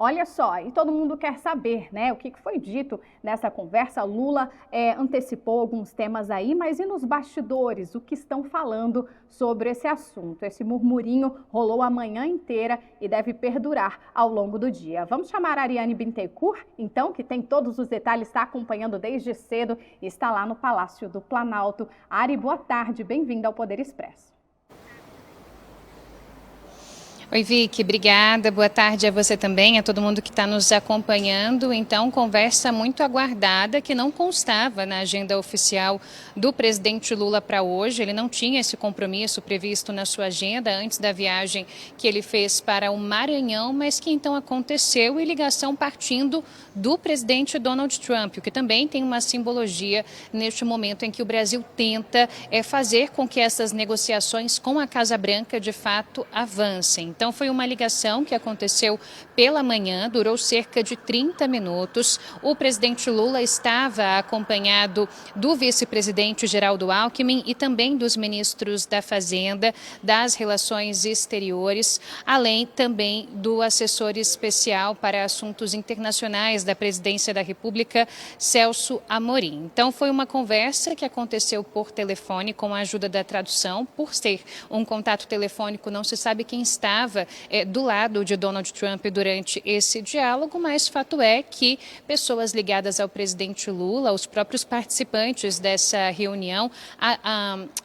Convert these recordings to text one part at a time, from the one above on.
Olha só, e todo mundo quer saber, né, o que foi dito nessa conversa. Lula antecipou alguns temas aí, mas e nos bastidores? O que estão falando sobre esse assunto? Esse murmurinho rolou a manhã inteira e deve perdurar ao longo do dia. Vamos chamar a Ariane Bittencourt, então, que tem todos os detalhes, está acompanhando desde cedo e está lá no Palácio do Planalto. Ari, boa tarde, bem-vinda ao Poder Expresso. Oi, Vicky, obrigada. Boa tarde a você também, a todo mundo que está nos acompanhando. Então, conversa muito aguardada que não constava na agenda oficial do presidente Lula para hoje. Ele não tinha esse compromisso previsto na sua agenda antes da viagem que ele fez para o Maranhão, mas que então aconteceu e ligação partindo do presidente Donald Trump, o que também tem uma simbologia neste momento em que o Brasil tenta fazer com que essas negociações com a Casa Branca de fato avancem. Então, foi uma ligação que aconteceu pela manhã, durou cerca de 30 minutos. O presidente Lula estava acompanhado do vice-presidente Geraldo Alckmin e também dos ministros da Fazenda, das Relações Exteriores, além também do assessor especial para assuntos internacionais da Presidência da República, Celso Amorim. Então, foi uma conversa que aconteceu por telefone com a ajuda da tradução. Por ser um contato telefônico, não se sabe quem estava do lado de Donald Trump durante esse diálogo, mas fato é que pessoas ligadas ao presidente Lula, os próprios participantes dessa reunião,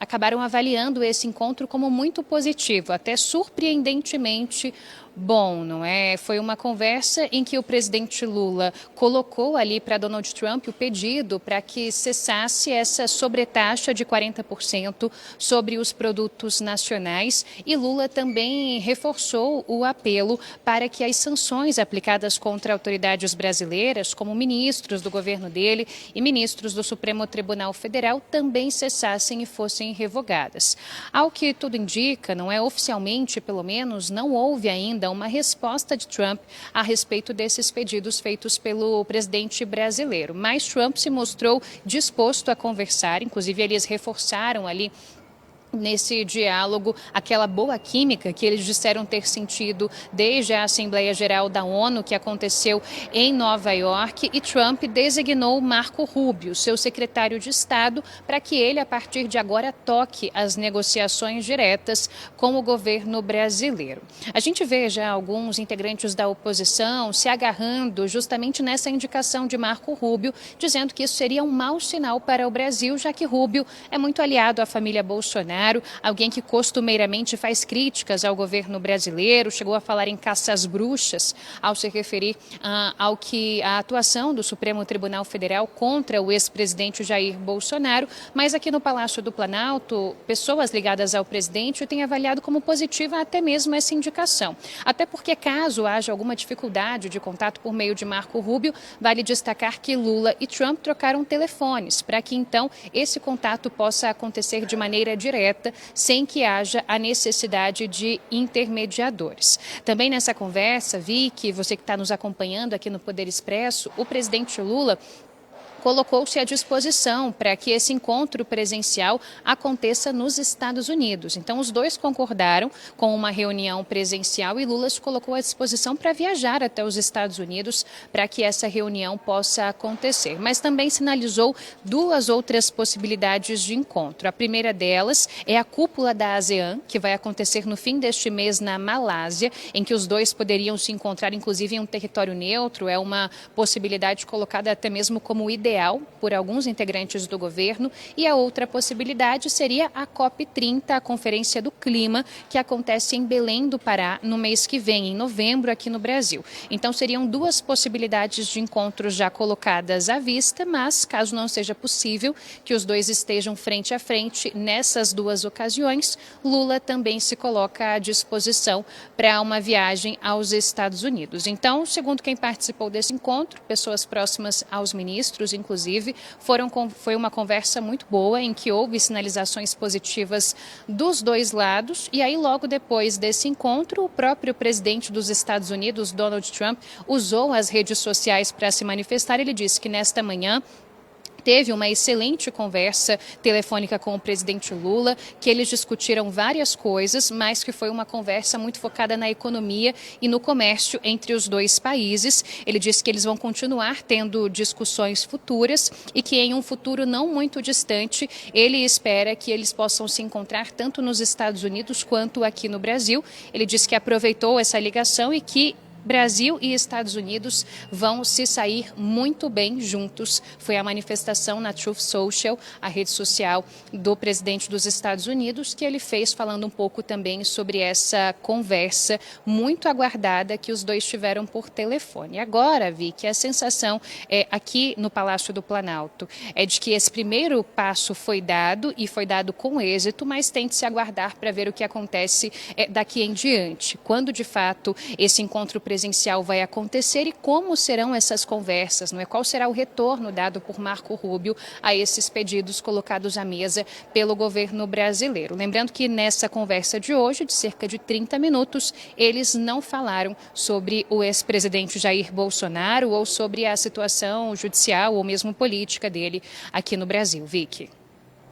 acabaram avaliando esse encontro como muito positivo, até surpreendentemente bom, não é? Foi uma conversa em que o presidente Lula colocou ali para Donald Trump o pedido para que cessasse essa sobretaxa de 40% sobre os produtos nacionais, e Lula também reforçou o apelo para que as sanções aplicadas contra autoridades brasileiras, como ministros do governo dele e ministros do Supremo Tribunal Federal, também cessassem e fossem revogadas. Ao que tudo indica, não é, oficialmente pelo menos, não houve ainda uma resposta de Trump a respeito desses pedidos feitos pelo presidente brasileiro. Mas Trump se mostrou disposto a conversar, inclusive eles reforçaram ali nesse diálogo aquela boa química que eles disseram ter sentido desde a Assembleia Geral da ONU, que aconteceu em Nova York, e Trump designou Marco Rubio, seu secretário de Estado, para que ele, a partir de agora, toque as negociações diretas com o governo brasileiro. A gente vê já alguns integrantes da oposição se agarrando justamente nessa indicação de Marco Rubio, dizendo que isso seria um mau sinal para o Brasil, já que Rubio é muito aliado à família Bolsonaro, alguém que costumeiramente faz críticas ao governo brasileiro, chegou a falar em caça às bruxas ao se referir ao que a atuação do Supremo Tribunal Federal contra o ex-presidente Jair Bolsonaro, mas aqui no Palácio do Planalto, pessoas ligadas ao presidente têm avaliado como positiva até mesmo essa indicação. Até porque, caso haja alguma dificuldade de contato por meio de Marco Rubio, vale destacar que Lula e Trump trocaram telefones para que então esse contato possa acontecer de maneira direta, sem que haja a necessidade de intermediadores. Também nessa conversa, vi que você que está nos acompanhando aqui no Poder Expresso, o presidente Lula colocou-se à disposição para que esse encontro presencial aconteça nos Estados Unidos. Então, os dois concordaram com uma reunião presencial e Lula se colocou à disposição para viajar até os Estados Unidos para que essa reunião possa acontecer. Mas também sinalizou duas outras possibilidades de encontro. A primeira delas é a cúpula da ASEAN, que vai acontecer no fim deste mês na Malásia, em que os dois poderiam se encontrar, inclusive, em um território neutro. É uma possibilidade colocada até mesmo como ideal por alguns integrantes do governo, e a outra possibilidade seria a COP30, a Conferência do Clima, que acontece em Belém do Pará no mês que vem, em novembro, aqui no Brasil. Então, seriam duas possibilidades de encontros já colocadas à vista, mas, caso não seja possível que os dois estejam frente a frente nessas duas ocasiões, Lula também se coloca à disposição para uma viagem aos Estados Unidos. Então, segundo quem participou desse encontro, pessoas próximas aos ministros, inclusive, foi uma conversa muito boa, em que houve sinalizações positivas dos dois lados, e aí logo depois desse encontro, o próprio presidente dos Estados Unidos, Donald Trump, usou as redes sociais para se manifestar. Ele disse que nesta manhã teve uma excelente conversa telefônica com o presidente Lula, que eles discutiram várias coisas, mas que foi uma conversa muito focada na economia e no comércio entre os dois países. Ele disse que eles vão continuar tendo discussões futuras e que em um futuro não muito distante, ele espera que eles possam se encontrar tanto nos Estados Unidos quanto aqui no Brasil. Ele disse que aproveitou essa ligação e que Brasil e Estados Unidos vão se sair muito bem juntos. Foi a manifestação na Truth Social, a rede social do presidente dos Estados Unidos, que ele fez falando um pouco também sobre essa conversa muito aguardada que os dois tiveram por telefone. Agora, Vi, que a sensação aqui no Palácio do Planalto é de que esse primeiro passo foi dado e foi dado com êxito, mas tem de se aguardar para ver o que acontece daqui em diante. Quando, de fato, esse encontro presencial vai acontecer e como serão essas conversas, não é? Qual será o retorno dado por Marco Rubio a esses pedidos colocados à mesa pelo governo brasileiro. Lembrando que nessa conversa de hoje, de cerca de 30 minutos, eles não falaram sobre o ex-presidente Jair Bolsonaro ou sobre a situação judicial ou mesmo política dele aqui no Brasil. Vicky.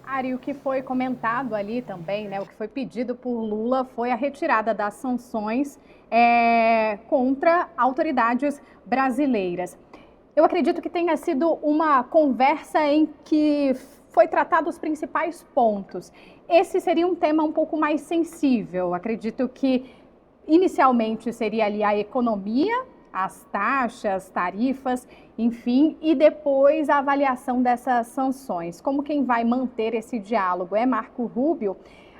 Ari, o que foi comentado ali também, né, o que foi pedido por Lula foi a retirada das sanções contra autoridades brasileiras. Eu acredito que tenha sido uma conversa em que foi tratado os principais pontos. Esse seria um tema um pouco mais sensível. Acredito que inicialmente seria ali a economia, as taxas, tarifas, enfim, e depois a avaliação dessas sanções. Como quem vai manter esse diálogo é Marco Rubio,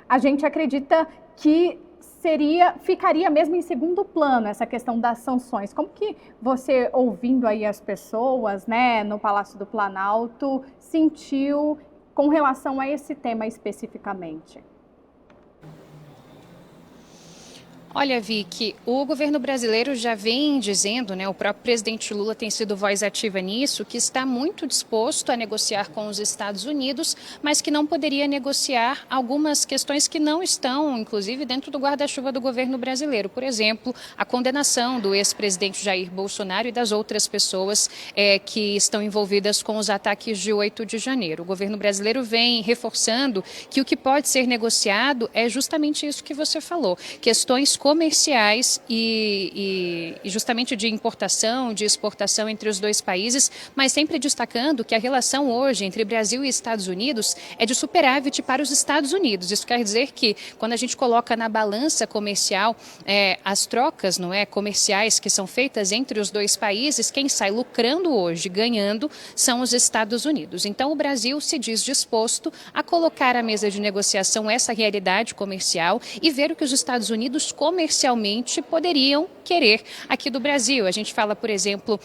a gente acredita que ficaria mesmo em segundo plano essa questão das sanções. Como que você, ouvindo aí as pessoas, né, no Palácio do Planalto, sentiu com relação a esse tema especificamente? Olha, Vicky, o governo brasileiro já vem dizendo, né, o próprio presidente Lula tem sido voz ativa nisso, que está muito disposto a negociar com os Estados Unidos, mas que não poderia negociar algumas questões que não estão, inclusive, dentro do guarda-chuva do governo brasileiro. Por exemplo, a condenação do ex-presidente Jair Bolsonaro e das outras pessoas que estão envolvidas com os ataques de 8 de janeiro. O governo brasileiro vem reforçando que o que pode ser negociado é justamente isso que você falou, questões comerciais e justamente de importação, de exportação entre os dois países, mas sempre destacando que a relação hoje entre Brasil e Estados Unidos é de superávit para os Estados Unidos. Isso quer dizer que quando a gente coloca na balança comercial as trocas, não é, comerciais que são feitas entre os dois países, quem sai lucrando hoje, ganhando, são os Estados Unidos. Então o Brasil se diz disposto a colocar à mesa de negociação essa realidade comercial e ver o que os Estados Unidos comercialmente poderiam querer aqui do Brasil. A gente fala, por exemplo,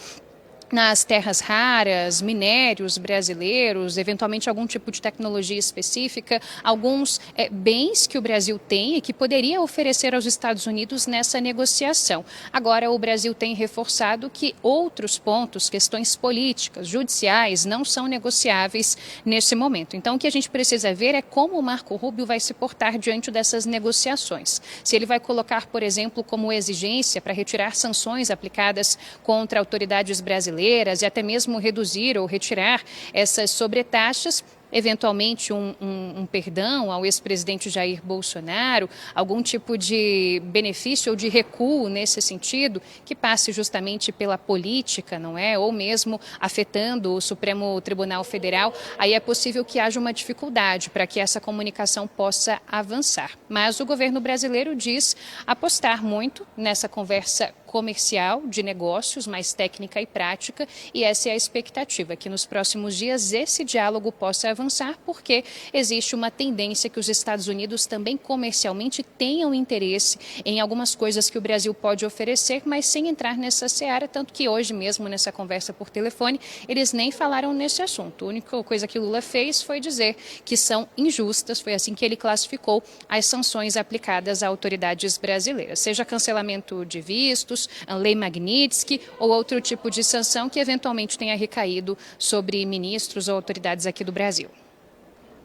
nas terras raras, minérios brasileiros, eventualmente algum tipo de tecnologia específica, alguns bens que o Brasil tem e que poderia oferecer aos Estados Unidos nessa negociação. Agora, o Brasil tem reforçado que outros pontos, questões políticas, judiciais, não são negociáveis nesse momento. Então, o que a gente precisa ver é como o Marco Rubio vai se portar diante dessas negociações. Se ele vai colocar, por exemplo, como exigência para retirar sanções aplicadas contra autoridades brasileiras, e até mesmo reduzir ou retirar essas sobretaxas, eventualmente um perdão ao ex-presidente Jair Bolsonaro, algum tipo de benefício ou de recuo nesse sentido, que passe justamente pela política, não é? Ou mesmo afetando o Supremo Tribunal Federal, aí é possível que haja uma dificuldade para que essa comunicação possa avançar. Mas o governo brasileiro diz apostar muito nessa conversa comercial, de negócios, mais técnica e prática, e essa é a expectativa, que nos próximos dias esse diálogo possa avançar, porque existe uma tendência que os Estados Unidos também comercialmente tenham interesse em algumas coisas que o Brasil pode oferecer, mas sem entrar nessa seara, tanto que hoje mesmo, nessa conversa por telefone, eles nem falaram nesse assunto. A única coisa que Lula fez foi dizer que são injustas, foi assim que ele classificou as sanções aplicadas a autoridades brasileiras, seja cancelamento de vistos, a Lei Magnitsky ou outro tipo de sanção que eventualmente tenha recaído sobre ministros ou autoridades aqui do Brasil.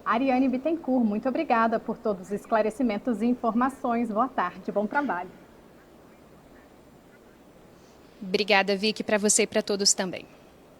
Ariane Bittencourt, muito obrigada por todos os esclarecimentos e informações. Boa tarde, bom trabalho. Obrigada, Vicky, para você e para todos também.